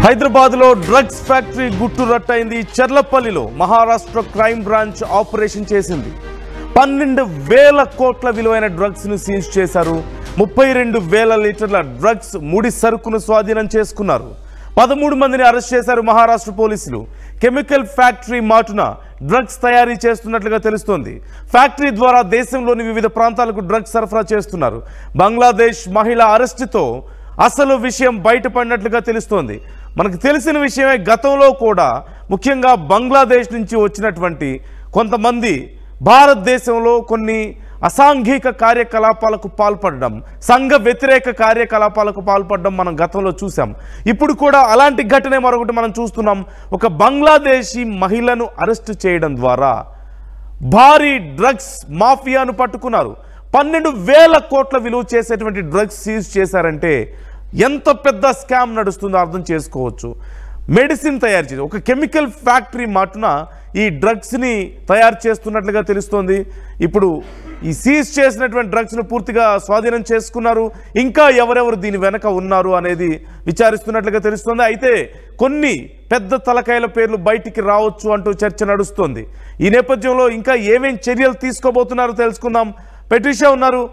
హైదరాబాద్లో drugs factory గుట్టు రట్టయింది. చెర్లపల్లిలో Maharashtra crime branch operation చేసింది. 12,000 కోట్ల విలువైన డ్రగ్స్ ను సీజ్ చేశారు. 32,000 లీటర్ల డ్రగ్స్ ముడి సరుకును స్వాధీనం చేసుకున్నారు. 13 మందిని అరెస్ట్ చేశారు మహారాష్ట్ర పోలీసులు. కెమికల్ ఫ్యాక్టరీ మాటున డ్రగ్స్ తయారీ చేస్తున్నట్లుగా తెలుస్తోంది. ఫ్యాక్టరీ ద్వారా దేశంలోని వివిధ ప్రాంతాలకు డ్రగ్స్ సరఫరా చేస్తున్నారు. బంగ్లాదేశ్ మహిళ అరెస్టుతో అసలు విషయం బయటపడినట్లుగా తెలుస్తోంది. మనకు తెలిసిన విషయమే, గతంలో కూడా ముఖ్యంగా బంగ్లాదేశ్ నుంచి వచ్చినటువంటి కొంతమంది భారతదేశంలో కొన్ని అసాంఘిక కార్యకలాపాలకు పాల్పడడం, సంఘ వ్యతిరేక కార్యకలాపాలకు పాల్పడడం మనం గతంలో చూసాం. ఇప్పుడు కూడా అలాంటి ఘటనే మరొకటి మనం చూస్తున్నాం. ఒక బంగ్లాదేశీ మహిళను అరెస్టు చేయడం ద్వారా భారీ డ్రగ్స్ మాఫియాను పట్టుకున్నారు. 12,000 కోట్ల విలువ చేసేటువంటి డ్రగ్స్ సీజ్ చేశారంటే ఎంత పెద్ద స్కామ్ నడుస్తుందో అర్థం చేసుకోవచ్చు. మెడిసిన్ తయారు చేసి ఒక కెమికల్ ఫ్యాక్టరీ మాటున ఈ డ్రగ్స్ని తయారు చేస్తున్నట్లుగా తెలుస్తోంది. ఇప్పుడు ఈ సీజ్ చేసినటువంటి డ్రగ్స్ను పూర్తిగా స్వాధీనం చేసుకున్నారు. ఇంకా ఎవరెవరు దీని వెనక ఉన్నారు అనేది విచారిస్తున్నట్లుగా తెలుస్తోంది. అయితే కొన్ని పెద్ద తలకాయల పేర్లు బయటికి రావచ్చు అంటూ చర్చ నడుస్తోంది. ఈ నేపథ్యంలో ఇంకా ఏమేం చర్యలు తీసుకోబోతున్నారో తెలుసుకుందాం. పెట్రిషియా ఉన్నారు,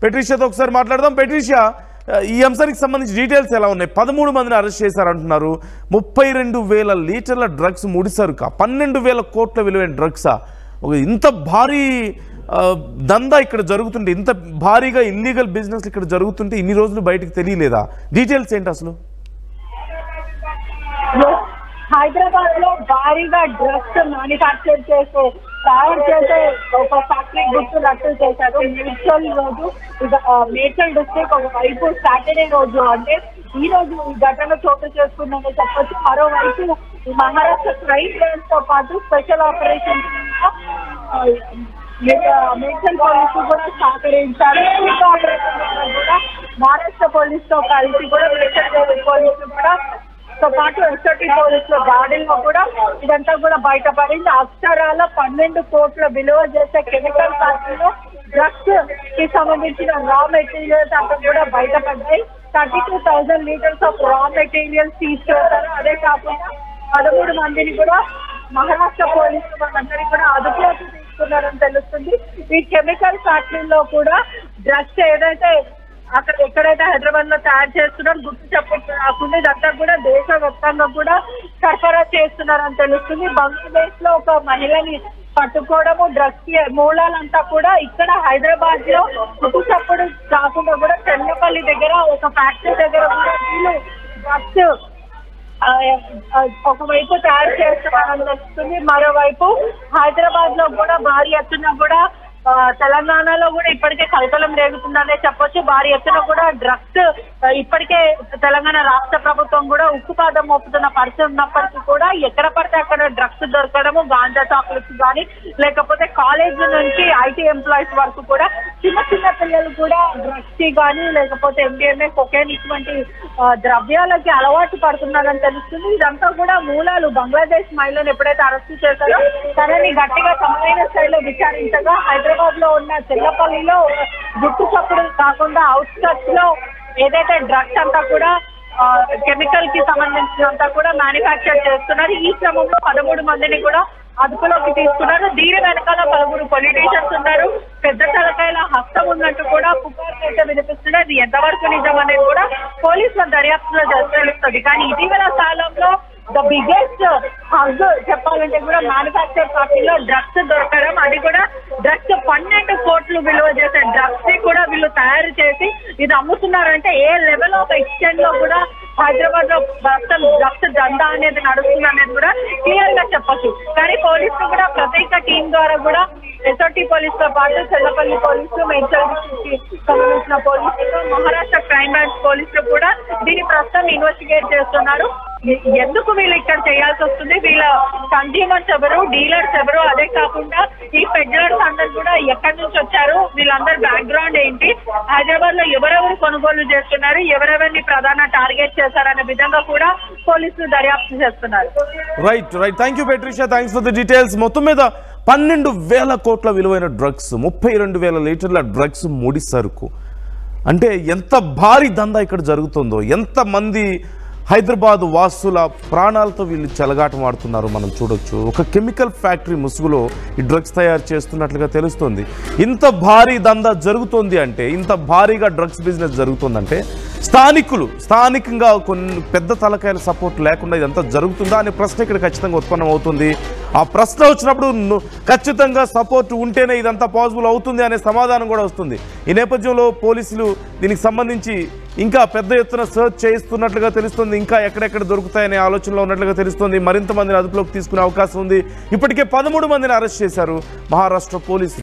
పెట్రిషియాతో ఒకసారి మాట్లాడదాం. పెట్రిషియా, ఈ అంశానికి సంబంధించి డీటెయిల్స్ ఎలా ఉన్నాయి? 13 మందిని అరెస్ట్ చేశారంటున్నారు. 32,000 లీటర్ల డ్రగ్స్ ముడిసరుకా? 12,000 కోట్ల విలువైన డ్రగ్సా? ఇంత భారీ దందా ఇక్కడ జరుగుతుంటే, ఇంత భారీగా ఇల్లీగల్ బిజినెస్ ఇక్కడ జరుగుతుంటే ఇన్ని రోజులు బయటకు తెలియలేదా? డీటెయిల్స్ ఏంటి అసలు? హైదరాబాద్ లో భారీగా డ్రగ్స్ మ్యానుఫ్యాక్చర్ తయారు చేసే ఒక ఫ్యాక్టరీ గుర్తు రట్టు చేశారు. మేడ్చల్ రోజు, మేడ్చల్ డిస్ట్రిక్ట్ ఒకవైపు సాటర్డే రోజు, అంటే ఈ రోజు ఈ ఘటన చోటు చేసుకుందని చెప్పొచ్చు. మరోవైపు మహారాష్ట్ర క్రైమ్ బ్రాంచ్ తో పాటు స్పెషల్ ఆపరేషన్ మేడ్చల్ పోలీసులు కూడా సహకరించారు. కూడా మహారాష్ట్ర పోలీస్ తో కలిసి కూడా మేడ్చల్ పోలీసులు కూడా తో పాటు ఎస్ఓటీ పోలీసుల దాడుల్లో కూడా ఇదంతా కూడా బయటపడింది. అక్షరాల 12 కోట్ల విలువ చేసే కెమికల్ ఫ్యాక్టరీలో డ్రగ్స్ కి సంబంధించిన రా మెటీరియల్స్ అంతా కూడా బయటపడ్డాయి. 32,000 లీటర్స్ ఆఫ్ రా మెటీరియల్స్ సీజ్ చేశారు. అదే కాకుండా 13 మందిని కూడా మహారాష్ట్ర పోలీసులు వాళ్ళందరినీ కూడా అదుపులోకి తీసుకున్నారని తెలుస్తుంది. ఈ కెమికల్ ఫ్యాక్టరీలో కూడా డ్రగ్స్ ఏదైతే అక్కడ ఎక్కడైతే హైదరాబాద్ లో తయారు చేస్తున్నారు గుర్తు చెప్పకుండా ఇదంతా కూడా దేశవ్యాప్తంగా కూడా సరఫరా చేస్తున్నారని తెలుస్తుంది. బంగ్లాదేశ్ లో ఒక మహిళని పట్టుకోవడము, డ్రగ్స్ కి మూలాలంతా కూడా ఇక్కడ హైదరాబాద్ లో గుర్తు చప్పుడు కాకుండా కూడా చెర్లపల్లి దగ్గర ఒక ఫ్యాక్టరీ దగ్గర కూడా వీళ్ళు డ్రగ్స్ ఒకవైపు తయారు చేస్తున్నారని తెలుస్తుంది. మరోవైపు హైదరాబాద్ లో కూడా భారీ ఎత్తున కూడా తెలంగాణలో కూడా ఇప్పటికే కలకలం రేగుతుందనే చెప్పొచ్చు. భారీ ఎత్తున కూడా డ్రగ్స్ ఇప్పటికే తెలంగాణ రాష్ట్ర ప్రభుత్వం కూడా ఉక్కుపాదం మోపుతున్న పరిస్థితి ఉన్నప్పటికీ కూడా ఎక్కడ పడితే అక్కడ డ్రగ్స్ దొరకడము, గాంజా చాక్లెట్స్ కానీ లేకపోతే కాలేజ్ నుంచి ఐటీ ఎంప్లాయీస్ వరకు కూడా చిన్న చిన్న పిల్లలు కూడా డ్రగ్స్ కి కానీ లేకపోతే ఎండిఎంఏ, కొకేన్ ఇటువంటి ద్రవ్యాలకి అలవాటు పడుతున్నారని తెలుస్తుంది. ఇదంతా కూడా మూలాలు బంగ్లాదేశ్ మహిళను ఎప్పుడైతే అరెస్ట్ చేశారో తనని గట్టిగా సమమైన స్థాయిలో విచారించగా హైదరాబాద్ లో ఉన్న చెల్లపల్లిలో గుట్టు చప్పుడు కాకుండా అవుట్స్కట్స్ లో ఏదైతే డ్రగ్స్ అంతా కూడా కెమికల్ కి సంబంధించినంతా కూడా మ్యానుఫ్యాక్చర్ చేస్తున్నారు. ఈ క్రమంలో 13 మందిని కూడా అదుపులోకి తీసుకున్నారు. దీని వెనకాల 13 పొలిటీషియన్స్ ఉన్నారు. పెద్ద తలకాయల హస్తం ఉన్నట్టు కూడా పుకార్లు అయితే వినిపిస్తున్నాయి. అది ఎంతవరకు నిజం అనేది కూడా పోలీసుల దర్యాప్తులో తెలుస్తుంది. కానీ ఇటీవల కాలంలో ద బిగ్గెస్ట్ హగ్ చెప్పాలంటే కూడా మ్యానుఫ్యాక్చర్ ఫ్యాక్టరీలో డ్రగ్స్ దొరకడం, అది కూడా డ్రగ్స్ 12 కోట్లు విలువ చేసే డ్రగ్స్ ని కూడా వీళ్ళు తయారు చేసి ఇది అమ్ముతున్నారంటే ఏ లెవెల్ ఆఫ్ ఎక్స్టెంట్ లో కూడా హైదరాబాద్ లో డ్రగ్స్ దందా అనేది నడుస్తుంది అనేది కూడా క్లియర్ గా చెప్పచ్చు. కానీ పోలీసులు కూడా ప్రత్యేక టీం ద్వారా కూడా ఎస్ఓటీ పోలీస్ తో పాటు చెల్లపల్లి పోలీసులు, మేడ్చల్ కి సంబంధించిన పోలీసులు, మహారాష్ట్ర క్రైమ్ బ్రాంచ్ పోలీసులు కూడా దీన్ని ప్రస్తుతం ఇన్వెస్టిగేట్ చేస్తున్నారు. ఎందుకు వీళ్ళు ఇక్కడ చేయాల్సి వస్తుంది, వీళ్ళ కన్స్యూమర్స్ ఎవరు, డీలర్స్ ఎవరు, అదే కాకుండా ఈ పెడ్లర్స్ అందరు కూడా ఎక్కడి నుంచి వచ్చారు, వీళ్ళందరి బ్యాక్గ్రౌండ్ ఏంటి, హైదరాబాద్ లో ఎవరెవరు కొనుగోలు చేస్తున్నారు, ఎవరెవరిని ప్రధాన టార్గెట్ చేశారనే విధంగా కూడా పోలీసులు దర్యాప్తు చేస్తున్నారు. Right right thank you Patricia, thanks for the details. మొత్తం మీద 12,000 కోట్ల విలువైన డ్రగ్స్, 32,000 లీటర్ల డ్రగ్స్ ముడి సరుకు అంటే ఎంత భారీ దందా ఇక్కడ జరుగుతుందో, ఎంతమంది హైదరాబాద్ వాసుల ప్రాణాలతో వీళ్ళు చెలగాటమాడుతున్నారు మనం చూడొచ్చు. ఒక కెమికల్ ఫ్యాక్టరీ ముసుగులో ఈ డ్రగ్స్ తయారు చేస్తున్నట్లుగా తెలుస్తుంది. ఇంత భారీ దందా జరుగుతోంది అంటే, ఇంత భారీగా డ్రగ్స్ బిజినెస్ జరుగుతుందంటే స్థానికంగా కొన్ని పెద్ద తలకాయల సపోర్ట్ లేకుండా ఇదంతా జరుగుతుందా అనే ప్రశ్న ఇక్కడ ఖచ్చితంగా ఉత్పన్నం అవుతుంది. ఆ ప్రశ్న వచ్చినప్పుడు ఖచ్చితంగా సపోర్ట్ ఉంటేనే ఇదంతా పాసిబుల్ అవుతుంది అనే సమాధానం కూడా వస్తుంది. ఈ నేపథ్యంలో పోలీసులు దీనికి సంబంధించి ఇంకా పెద్ద ఎత్తున సర్చ్ చేయిస్తున్నట్లుగా తెలుస్తుంది. ఇంకా ఎక్కడెక్కడ దొరుకుతాయనే ఆలోచనలో ఉన్నట్లుగా తెలుస్తుంది. మరింత మందిని అదుపులోకి తీసుకునే అవకాశం ఉంది. ఇప్పటికే 13 మందిని అరెస్ట్ చేశారు మహారాష్ట్ర పోలీసులు.